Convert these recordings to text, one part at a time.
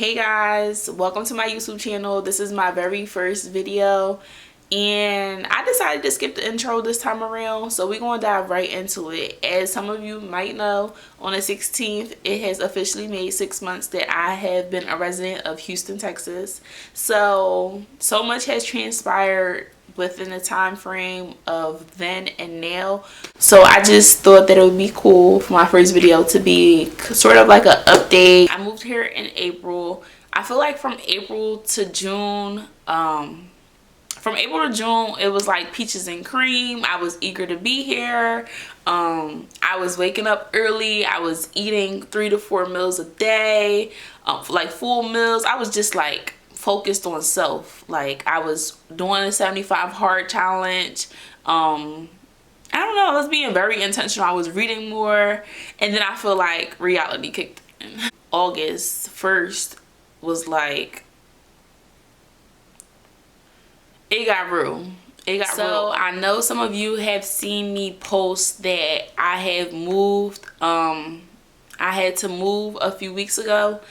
Hey guys, welcome to my YouTube channel. This is my very first video and I decided to skip the intro this time around, so we're going to dive right into it. As some of you might know, on the 16th it has officially made 6 months that I have been a resident of Houston, Texas. So much has transpired within the time frame of then and now, so I just thought that it would be cool for my first video to be sort of like an update. I moved here in April. I feel like from April to June it was like peaches and cream. I was eager to be here. I was waking up early. I was eating 3 to 4 meals a day, like full meals. I was just like focused on self. Like I was doing the 75 hard challenge. I don't know, I was being very intentional. I was reading more, and then I feel like reality kicked in. August 1st was like, it got real. So I know some of you have seen me post that I have moved. I had to move a few weeks ago.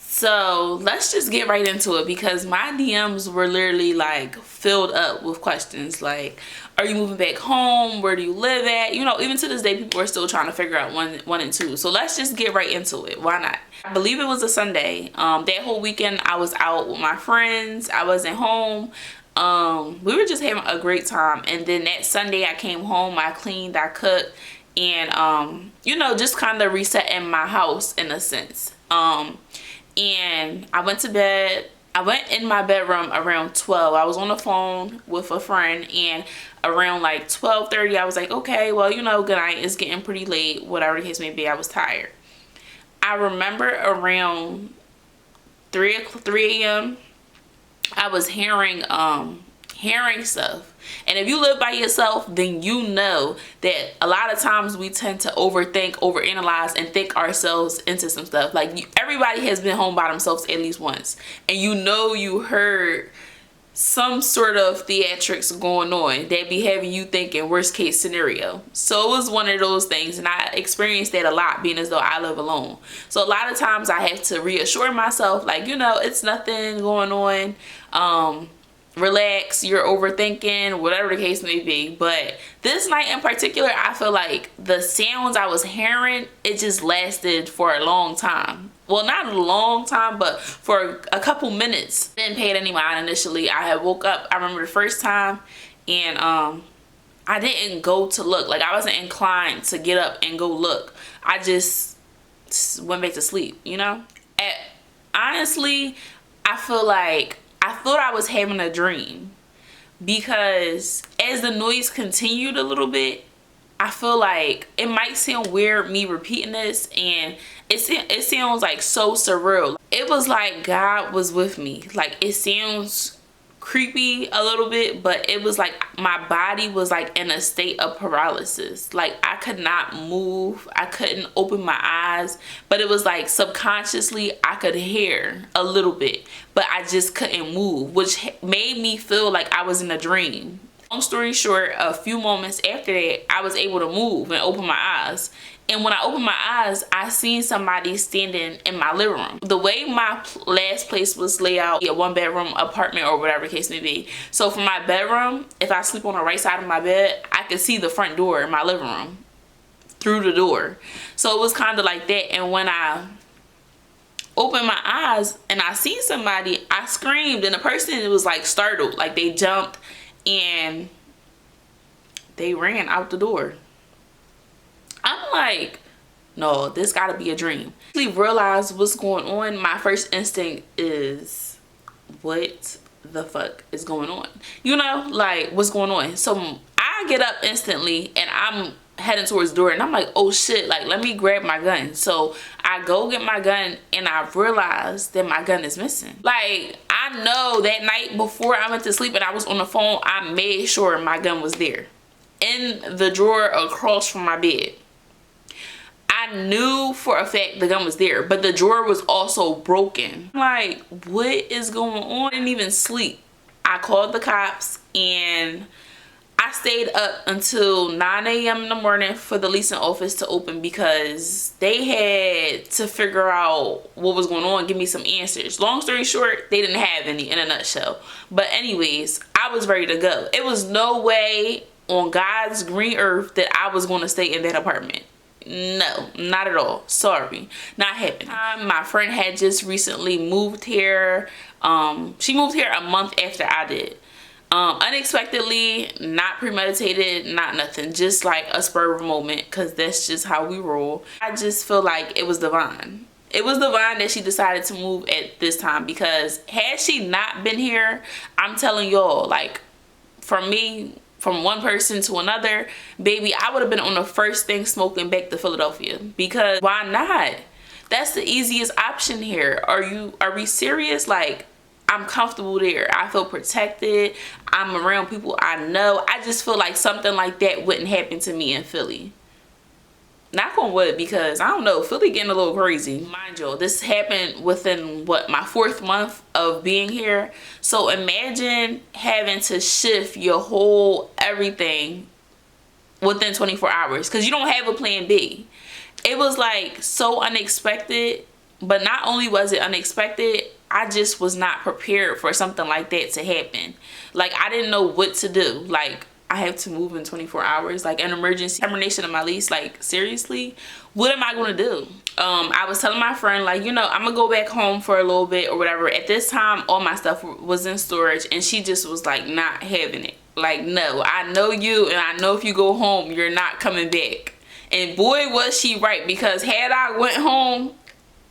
So let's just get right into it, because my DMs were literally like filled up with questions like, are you moving back home? Where do you live at? You know, even to this day, people are still trying to figure out one and two. So let's just get right into it. Why not? I believe it was a Sunday. That whole weekend I was out with my friends. I wasn't home. We were just having a great time. And then that Sunday I came home, I cleaned, I cooked, and you know, just kind of resetting my house in a sense. And I went to bed. I went in my bedroom around 12. I was on the phone with a friend, and around like 12:30 I was like, okay, well, you know, good night, it's getting pretty late, whatever the case may be. I was tired. I remember around 3 a.m. I was hearing stuff. And if you live by yourself, then you know that a lot of times we tend to overthink, overanalyze, and think ourselves into some stuff. Like everybody has been home by themselves at least once, and you know you heard some sort of theatrics going on that be having you thinking worst case scenario. So it was one of those things, and I experienced that a lot, being as though I live alone. So a lot of times I have to reassure myself, like, you know, it's nothing going on. Relax, you're overthinking, whatever the case may be. But this night in particular, I feel like the sounds I was hearing, it just lasted for a long time. Well, not a long time, but for a couple minutes. Didn't pay it any mind initially. I had woke up, I remember the first time, and I didn't go to look. Like I wasn't inclined to get up and go look. I just went back to sleep, you know? Honestly, I feel like I thought I was having a dream, because as the noise continued a little bit, I feel like it might sound weird me repeating this, and it sounds like so surreal. It was like God was with me. Like it sounds creepy a little bit, but it was like my body was like in a state of paralysis. Like I could not move, I couldn't open my eyes, but it was like subconsciously I could hear a little bit, but I just couldn't move, which made me feel like I was in a dream. Long story short, a few moments after that, I was able to move and open my eyes. And when I opened my eyes, I seen somebody standing in my living room. The way my last place was laid out, a 1-bedroom apartment or whatever the case may be. So for my bedroom, if I sleep on the right side of my bed, I could see the front door in my living room through the door. So it was kind of like that. And when I opened my eyes and I seen somebody, I screamed, and the person was like startled, like they jumped and they ran out the door. I'm like, no, this gotta be a dream. I realized what's going on. My first instinct is, what the fuck is going on? You know, like what's going on? So I get up instantly and I'm heading towards the door, and I'm like, oh shit, like let me grab my gun. So I go get my gun, and I realize that my gun is missing. Like I know that night before I went to sleep and I was on the phone, I made sure my gun was there in the drawer across from my bed. I knew for a fact the gun was there, but the drawer was also broken. I'm like, what is going on? I didn't even sleep. I called the cops, and I I stayed up until 9 a.m. in the morning for the leasing office to open because they had to figure out what was going on, give me some answers. Long story short, they didn't have any in a nutshell. But anyways, I was ready to go. It was no way on God's green earth that I was going to stay in that apartment. No, not at all. Sorry, not happening. My friend had just recently moved here. She moved here a month after I did. Unexpectedly, not premeditated, not nothing, just like a spur of a moment, because that's just how we roll. I just feel like it was divine. It was divine that she decided to move at this time, because had she not been here, I'm telling y'all, like, from me, from one person to another, baby, I would have been on the first thing smoking back to Philadelphia. Because why not? That's the easiest option here. Are we serious? Like, I'm comfortable there. I feel protected. I'm around people I know. I just feel like something like that wouldn't happen to me in Philly. Knock on wood, because I don't know, Philly getting a little crazy. Mind you, this happened within what, my 4th month of being here. So imagine having to shift your whole everything within 24 hours because you don't have a plan B. It was like so unexpected, but not only was it unexpected, I just was not prepared for something like that to happen. Like, I didn't know what to do. Like, I have to move in 24 hours, like an emergency termination of my lease. Like, seriously, what am I going to do? I was telling my friend, like, you know, I'm gonna go back home for a little bit or whatever. At this time, all my stuff was in storage, and she just was like not having it. Like, no, I know you, and I know if you go home, you're not coming back. And boy, was she right, because had I went home,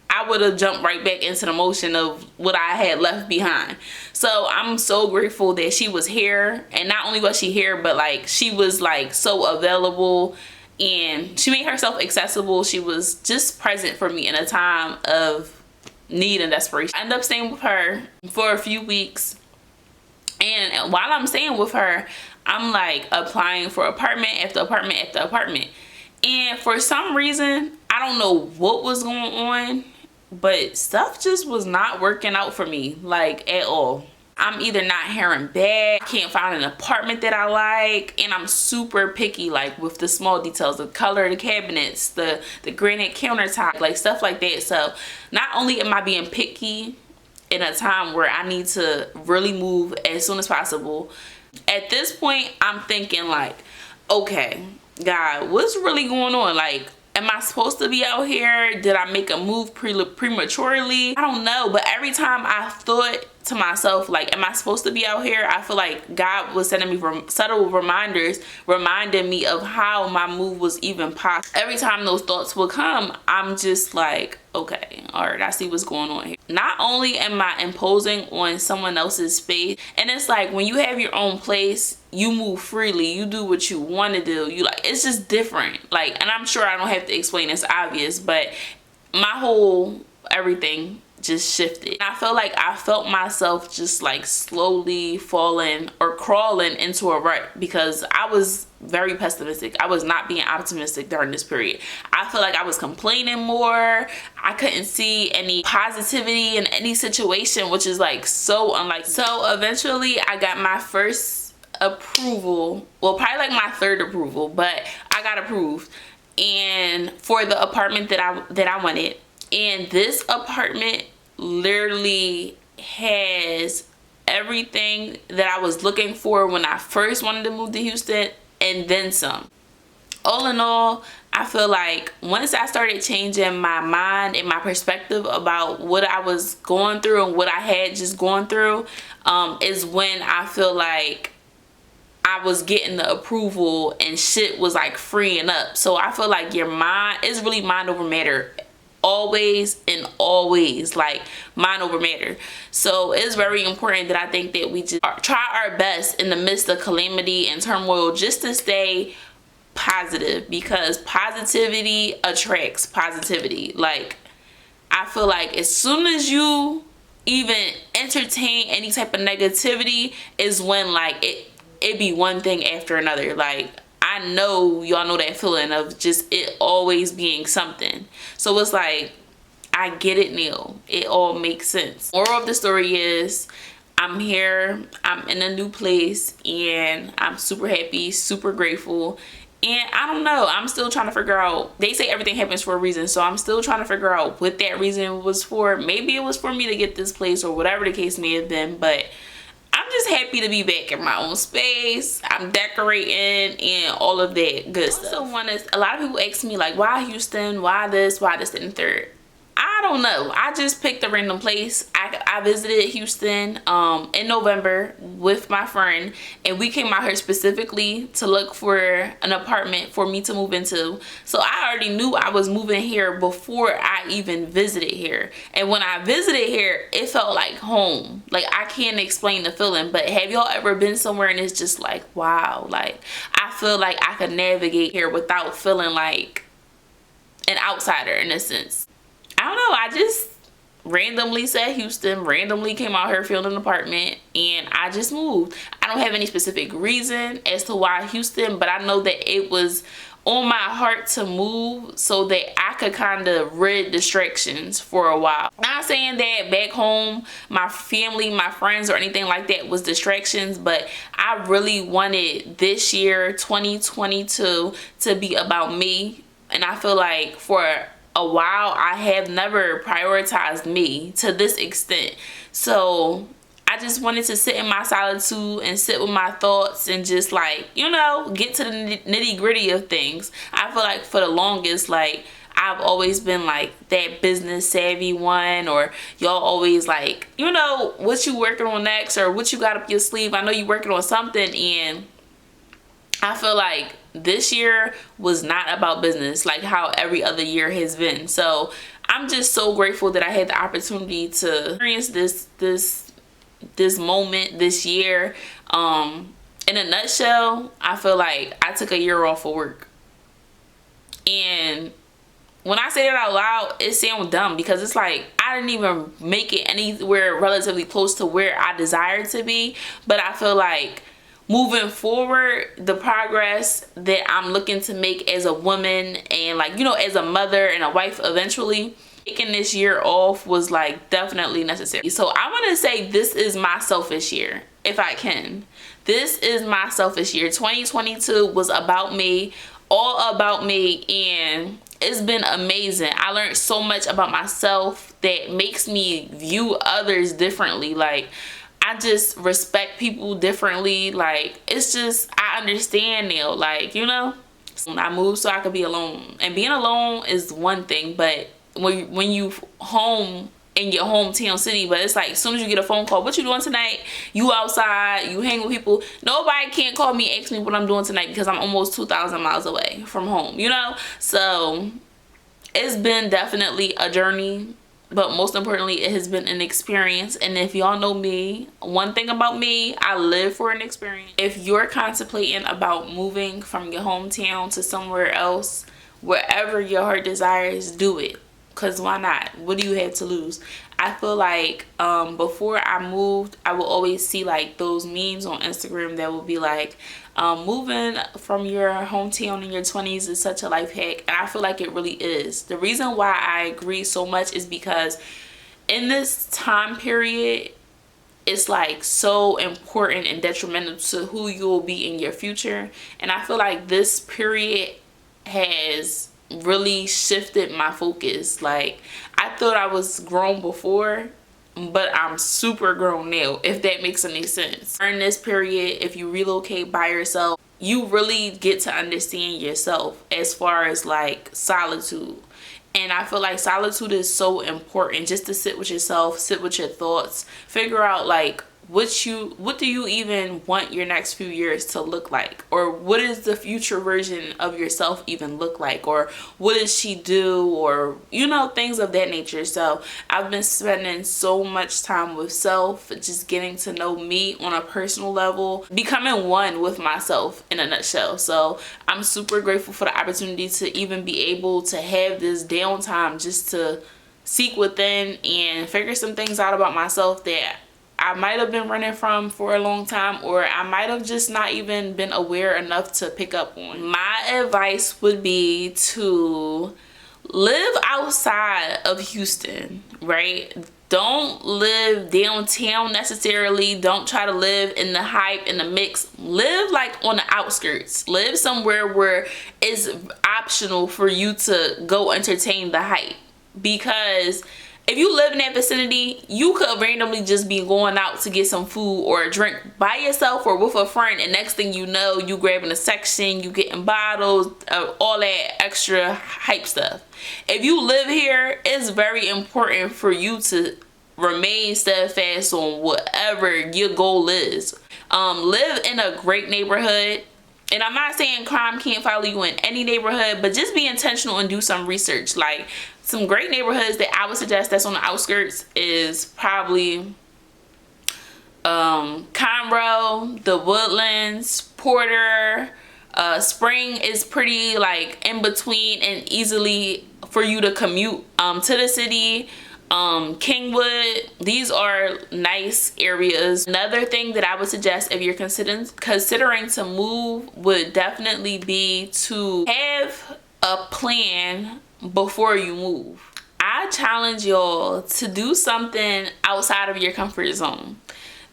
I would have jumped right back into the motion of what I had left behind. So I'm so grateful that she was here. And not only was she here, but like she was like so available, and she made herself accessible. She was just present for me in a time of need and desperation. I ended up staying with her for a few weeks. And while I'm staying with her, I'm like applying for apartment after apartment after apartment. And for some reason, I don't know what was going on, but stuff just was not working out for me, like, at all. I'm either not hearing back, can't find an apartment that I like, and I'm super picky, like, with the small details, the color of the cabinets, the granite countertop, like, stuff like that. So not only am I being picky in a time where I need to really move as soon as possible, at this point, I'm thinking, like, okay, God, what's really going on? Like, am I supposed to be out here? Did I make a move prematurely? I don't know, but every time I thought to myself, like, am I supposed to be out here? I feel like God was sending me subtle reminders, reminding me of how my move was even possible. Every time those thoughts would come, I'm just like, okay, all right, I see what's going on here. Not only am I imposing on someone else's space, and it's like when you have your own place, you move freely, you do what you want to do, you like, it's just different. Like, and I'm sure I don't have to explain, it's obvious, but my whole everything just shifted. I felt myself just like slowly falling or crawling into a rut, because I was very pessimistic. I was not being optimistic during this period. I feel like I was complaining more. I couldn't see any positivity in any situation, which is like so unlikely. So eventually I got my first approval, well, probably like my 3rd approval, but I got approved, and for the apartment that I wanted. And this apartment literally has everything that I was looking for when I first wanted to move to Houston, and then some. All in all, I feel like once I started changing my mind and my perspective about what I was going through and what I had just gone through, is when I feel like I was getting the approval and shit was like freeing up. So I feel like your mind is really mind over matter. Always and always, like, mind over matter. So it's very important that I think that we just try our best in the midst of calamity and turmoil just to stay positive, because positivity attracts positivity. Like, I feel like as soon as you even entertain any type of negativity is when like it be one thing after another. Like, I know y'all know that feeling of just it always being something. So it's like, I get it now. It all makes sense. Moral of the story is, I'm here, I'm in a new place, and I'm super happy, super grateful. And I don't know, I'm still trying to figure out, they say everything happens for a reason, so I'm still trying to figure out what that reason was for. Maybe it was for me to get this place, or whatever the case may have been, but I'm just happy to be back in my own space. I'm decorating and all of that good stuff. A lot of people ask me like, why Houston? Why this, that, and third? I don't know. I just picked a random place. I visited Houston in November with my friend, and we came out here specifically to look for an apartment for me to move into. So I already knew I was moving here before I even visited here. And when I visited here, it felt like home. Like, I can't explain the feeling, but have y'all ever been somewhere and it's just like, wow, like I feel like I could navigate here without feeling like an outsider in a sense. I don't know, I just randomly said Houston, randomly came out here, filmed an apartment, and I just moved. I don't have any specific reason as to why Houston, but I know that it was on my heart to move so that I could kind of rid distractions for a while. Not saying that back home, my family, my friends, or anything like that was distractions, but I really wanted this year, 2022, to be about me. And I feel like for a while I have never prioritized me to this extent. So I just wanted to sit in my solitude and sit with my thoughts and just, like, you know, get to the nitty gritty of things. I feel like for the longest, like, I've always been like that business savvy one, or y'all always like, you know, what you working on next, or what you got up your sleeve. I know you working on something, and I feel like this year was not about business like how every other year has been. So I'm just so grateful that I had the opportunity to experience this moment this year. In a nutshell, I feel like I took a year off of work. And when I say that out loud, it sounds dumb, because it's like I didn't even make it anywhere relatively close to where I desired to be. But I feel like moving forward, the progress that I'm looking to make as a woman, and, like, you know, as a mother and a wife eventually, taking this year off was like definitely necessary. So I want to say this is my selfish year, if I can. This is my selfish year. 2022 was about me, all about me, and it's been amazing. I learned so much about myself that makes me view others differently. Like, I just respect people differently. Like, it's just, I understand now, like, you know. I moved so I could be alone, and being alone is one thing, but when you home in your hometown city, but it's like as soon as you get a phone call, what you doing tonight, you outside, you hang with people, nobody can't call me, ask me what I'm doing tonight, because I'm almost 2,000 miles away from home, you know. So it's been definitely a journey, but most importantly, it has been an experience. And if y'all know me, one thing about me, I live for an experience. If you're contemplating about moving from your hometown to somewhere else, wherever your heart desires, do it. Because why not? What do you have to lose? I feel like before I moved, I would always see like those memes on Instagram that would be like, moving from your hometown in your 20s is such a life hack. And I feel like it really is. The reason why I agree so much is because in this time period, it's like so important and detrimental to who you will be in your future. And I feel like this period has really shifted my focus. Like, I thought I was grown before, but I'm super grown now, if that makes any sense. During this period, if you relocate by yourself, you really get to understand yourself as far as like solitude. And I feel like solitude is so important, just to sit with yourself, sit with your thoughts, figure out like what do you even want your next few years to look like, or what is the future version of yourself even look like, or what does she do, or, you know, things of that nature. So I've been spending so much time with self, just getting to know me on a personal level, becoming one with myself in a nutshell. So I'm super grateful for the opportunity to even be able to have this downtime just to seek within and figure some things out about myself that I might have been running from for a long time, or I might have just not even been aware enough to pick up on. My advice would be to live outside of Houston, right? Don't live downtown necessarily. Don't try to live in the hype, in the mix. Live like on the outskirts. Live somewhere where it's optional for you to go entertain the hype. Because if you live in that vicinity, you could randomly just be going out to get some food or a drink by yourself or with a friend, and next thing you know, you grabbing a section, you getting bottles, all that extra hype stuff. If you live here, it's very important for you to remain steadfast on whatever your goal is. Live in a great neighborhood. And I'm not saying crime can't follow you in any neighborhood, but just be intentional and do some research. Like, some great neighborhoods that I would suggest that's on the outskirts is probably Conroe, the Woodlands, Porter. Spring is pretty like in between and easily for you to commute to the city. Kingwood, these are nice areas. Another thing that I would suggest if you're considering to move would definitely be to have a plan before you move. I challenge y'all to do something outside of your comfort zone.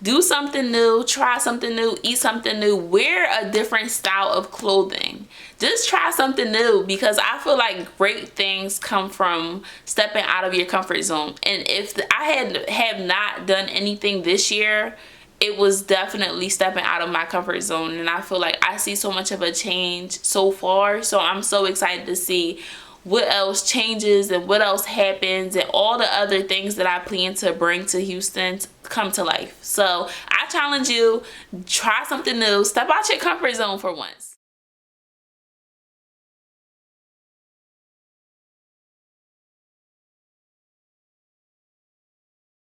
Do something new, try something new, eat something new, wear a different style of clothing. Just try something new, because I feel like great things come from stepping out of your comfort zone. And if I have not done anything this year, it was definitely stepping out of my comfort zone. And I feel like I see so much of a change so far. So I'm so excited to see what else changes and what else happens and all the other things that I plan to bring to Houston come to life. So I challenge you, try something new, step out your comfort zone for once.